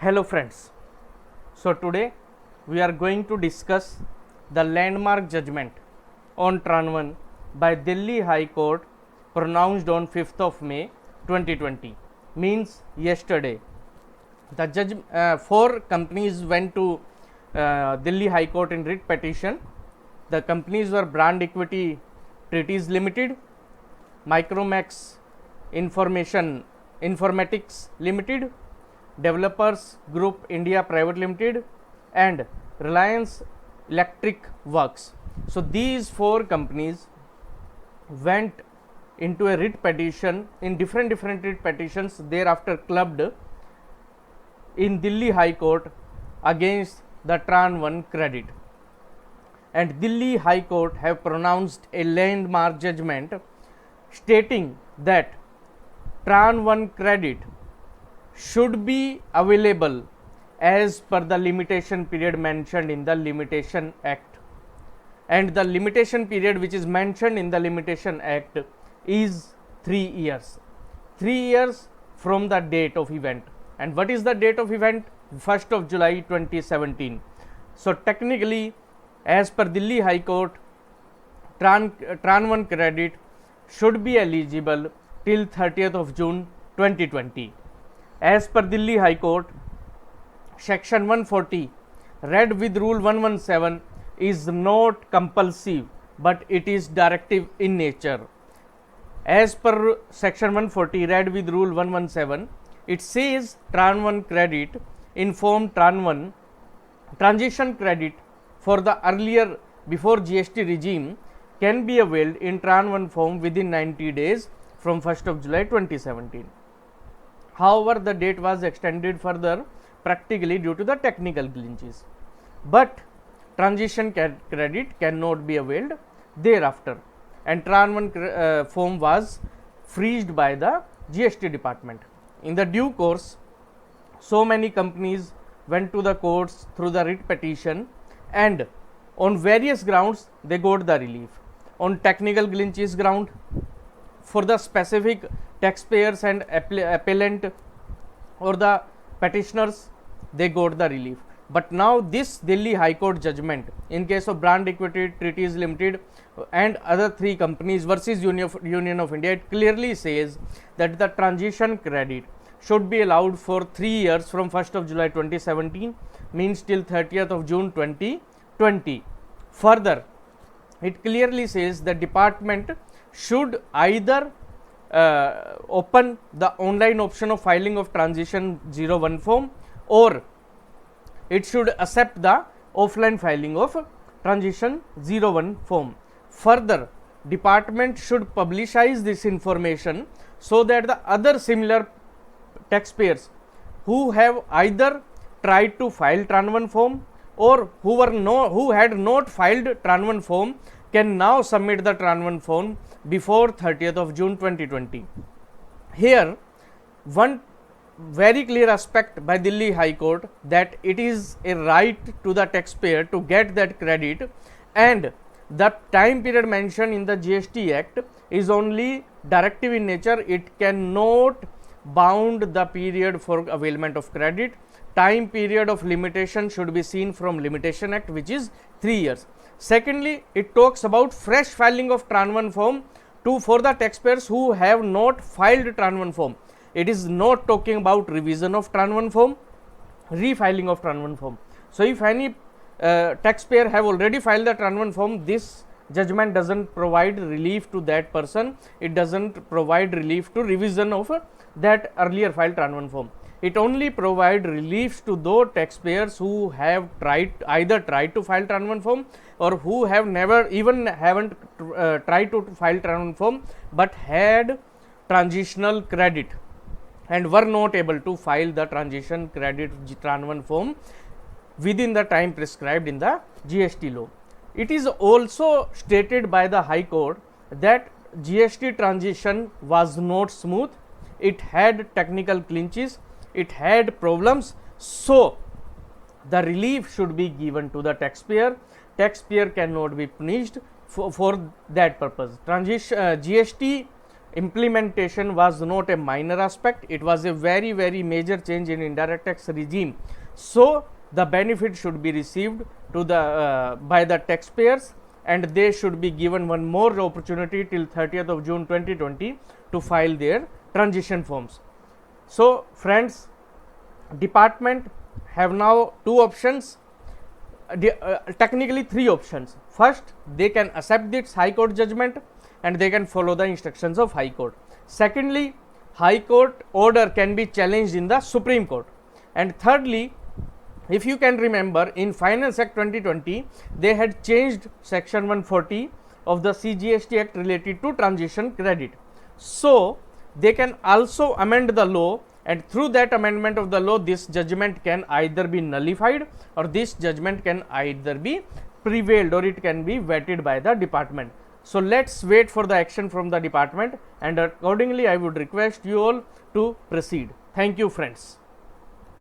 Hello friends, so today we are going to discuss the landmark judgment on Tran 1 by Delhi High Court pronounced on 5th of May 2020, means yesterday. The judge, four companies went to Delhi High Court in writ petition. The companies were Brand Equity Treaties Limited, Micromax Informatics Limited, Developers Group India Private Limited, and Reliance Electric Works. So these four companies went into a writ petition in different writ petitions, thereafter clubbed in Delhi High Court against the Tran 1 credit. And Delhi High Court have pronounced a landmark judgment stating that Tran 1 credit should be available as per the limitation period mentioned in the Limitation Act, and the limitation period which is mentioned in the Limitation Act is 3 years. 3 years from the date of event. And what is the date of event? 1st of July 2017. So technically, as per Delhi High Court, Tran 1 credit should be eligible till 30th of June 2020. As per Delhi High Court, Section 140 read with Rule 117 is not compulsive, but it is directive in nature. As per Section 140 read with Rule 117, it says Tran 1 credit informed Tran 1 transition credit for the earlier before GST regime can be availed in Tran 1 form within 90 days from 1st of July 2017. However, the date was extended further practically due to the technical glitches, but transition credit cannot be availed thereafter, and Tran 1 form was freezed by the GST department. In the due course, so many companies went to the courts through the writ petition, and on various grounds they got the relief. On technical glitches ground, for the specific taxpayers and appellant or the petitioners, they got the relief. But now this Delhi High Court judgment in case of Brand Equity Treaties Limited and other three companies versus Union of India, it clearly says that the transition credit should be allowed for 3 years from 1st of July 2017, means till 30th of June 2020. Further, it clearly says the department should either open the online option of filing of transition 01 form, or it should accept the offline filing of transition 01 form. Further, department should publicize this information so that the other similar taxpayers who have either tried to file Tran 1 form or who had not filed Tran 1 form can now submit the Tran 1 form before 30th of June 2020. Here, one very clear aspect by Delhi High Court that it is a right to the taxpayer to get that credit, and the time period mentioned in the GST Act is only directive in nature. It cannot bound the period for availment of credit. Time period of limitation should be seen from Limitation Act, which is 3 years. Secondly, it talks about fresh filing of Tran 1 form for the taxpayers who have not filed Tran 1 form. It is not talking about revision of Tran 1 form, refiling of Tran 1 form. So if any taxpayer have already filed the Tran 1 form, this judgment doesn't provide relief to that person. It doesn't provide relief to revision of that earlier filed Tran 1 form. It only provide relief to those taxpayers who have either tried to file Tran 1 form or who have never even haven't tried to file Tran 1 form but had transitional credit and were not able to file the transition credit Tran 1 form within the time prescribed in the GST law. It is also stated by the High Court that GST transition was not smooth. It had technical clinches, it had problems, so the relief should be given to the taxpayer. Taxpayer cannot be punished for that purpose. GST implementation was not a minor aspect, it was a very major change in indirect tax regime. So the benefit should be received to the by the taxpayers, and they should be given one more opportunity till 30th of June 2020 to file their transition forms. So friends, department have now two options, technically three options. First, they can accept this High Court judgment and they can follow the instructions of High Court. Secondly, High Court order can be challenged in the Supreme Court. And thirdly, if you can remember, in Finance Act 2020, they had changed section 140 of the CGST Act related to transition credit. So they can also amend the law, and through that amendment of the law, this judgment can either be nullified or this judgment can either be prevailed or it can be vetted by the department. So let's wait for the action from the department, and accordingly I would request you all to proceed. Thank you friends.